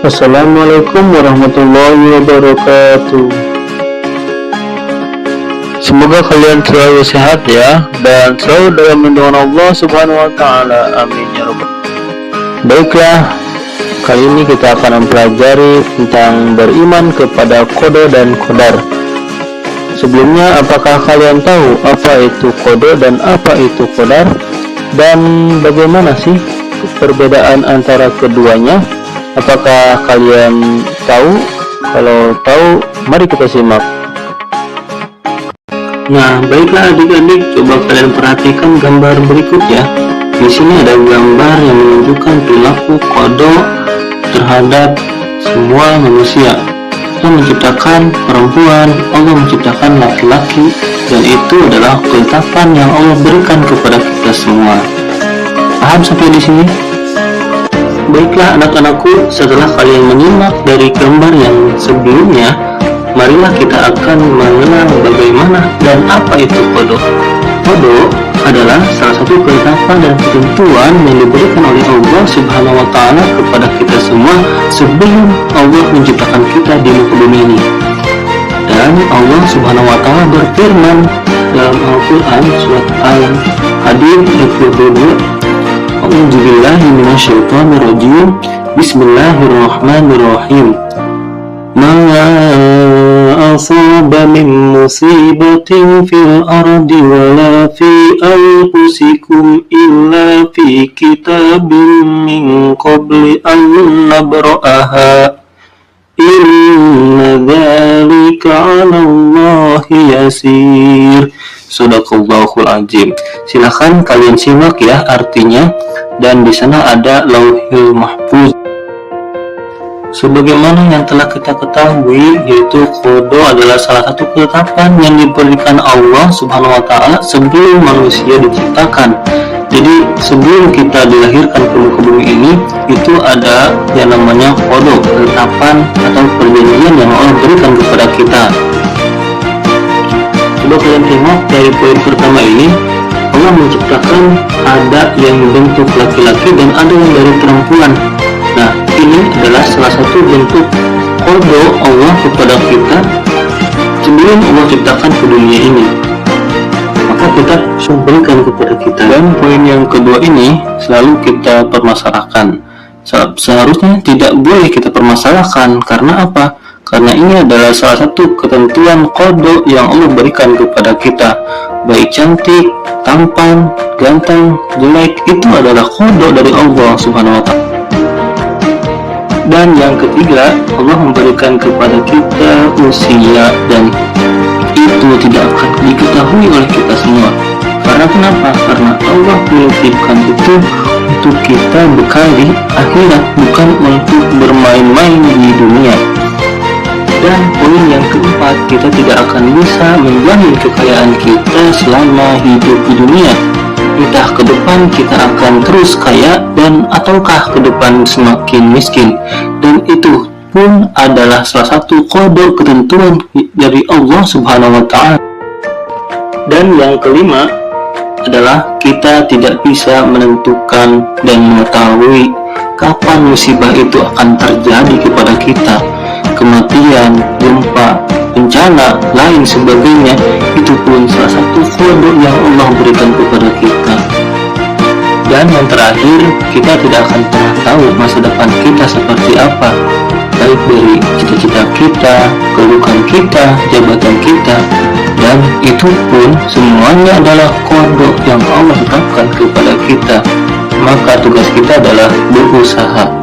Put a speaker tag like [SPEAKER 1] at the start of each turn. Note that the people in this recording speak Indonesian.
[SPEAKER 1] Assalamualaikum warahmatullahi wabarakatuh. Semoga kalian selalu sehat ya, dan selalu dalam lindungan Allah Subhanahu wa Ta'ala. Amin ya Rabbal. Baiklah, kali ini kita akan mempelajari tentang beriman kepada qada dan qadar. Sebelumnya, apakah kalian tahu apa itu qada dan apa itu qadar, dan bagaimana sih perbedaan antara keduanya? Apakah kalian tahu? Kalau tahu, mari kita simak. Nah, baiklah adik-adik, coba kalian perhatikan gambar berikut ya. Di sini ada gambar yang menunjukkan perilaku qada terhadap semua manusia. Allah menciptakan perempuan, Allah menciptakan laki-laki, dan itu adalah ketetapan yang Allah berikan kepada kita semua. Paham sampai di sini? Baiklah anak-anakku, setelah kalian menyimak dari gambar yang sebelumnya, marilah kita akan mengenal bagaimana dan apa itu qada. Qada adalah salah satu ketetapan dan ketentuan yang diberikan oleh Allah Subhanahu wa Ta'ala kepada kita semua sebelum Allah menciptakan kita di muka bumi ini. Dan Allah Subhanahu wa Ta'ala berfirman dalam Al-Quran surat Al-Hadid 22, A'udzubillahi minasyaitonirrajim. Bismillahirrahmanirrahim. Ma asaba min musibatin fil ardi wala fi anfusikum illa fi kitabim min qabli an nabra'aha. Inna dzalika 'ala Allahi yasir. Shadaqallahul azim. Silakan kalian simak ya artinya, dan di sana ada Lauhil Mahfuz. Sebagaimana yang telah kita ketahui, yaitu qada adalah salah satu ketetapan yang diberikan Allah Subhanahu wa Ta'ala sebelum manusia diciptakan. Jadi sebelum kita dilahirkan ke muka bumi ini, itu ada yang namanya qada, ketetapan atau perjanjian yang Allah berikan kepada kita. Coba kalian tengok dari poin pertama ini, Allah menciptakan ada yang bentuk laki-laki dan ada yang dari perempuan. Nah, ini adalah salah satu bentuk qada Allah kepada kita sebelum Allah ciptakan ke dunia ini. Maka kita berikan kepada kita. Dan poin yang kedua ini selalu kita permasalahkan. Seharusnya tidak boleh kita permasalahkan. Karena apa? Karena ini adalah salah satu ketentuan qada yang Allah berikan kepada kita. Baik cantik, tampan, ganteng, jelek, itu adalah qada dari Allah Subhanahu wa Ta'ala. Dan yang ketiga, Allah memberikan kepada kita usia, dan itu tidak akan diketahui oleh kita semua. Karena kenapa? Karena Allah menitipkan itu untuk kita bekali akhirat, bukan untuk bermain-main di dunia. Dan poin yang keempat, kita tidak akan bisa menjamin kekayaan kita selama hidup di dunia. Entah ke depan kita akan terus kaya dan ataukah ke depan semakin miskin. Dan itu pun adalah salah satu qada ketentuan dari Allah Subhanahu wa Ta'ala. Dan yang kelima adalah kita tidak bisa menentukan dan mengetahui kapan musibah itu akan terjadi kepada kita. Kematian, gempa, bencana, lain sebagainya, itu pun salah satu qada yang Allah berikan kepada kita. Dan yang terakhir, kita tidak akan pernah tahu masa depan kita seperti apa, baik dari cita-cita kita, kedudukan kita, jabatan kita, dan itu pun semuanya adalah qada yang Allah tetapkan kepada kita. Maka tugas kita adalah berusaha.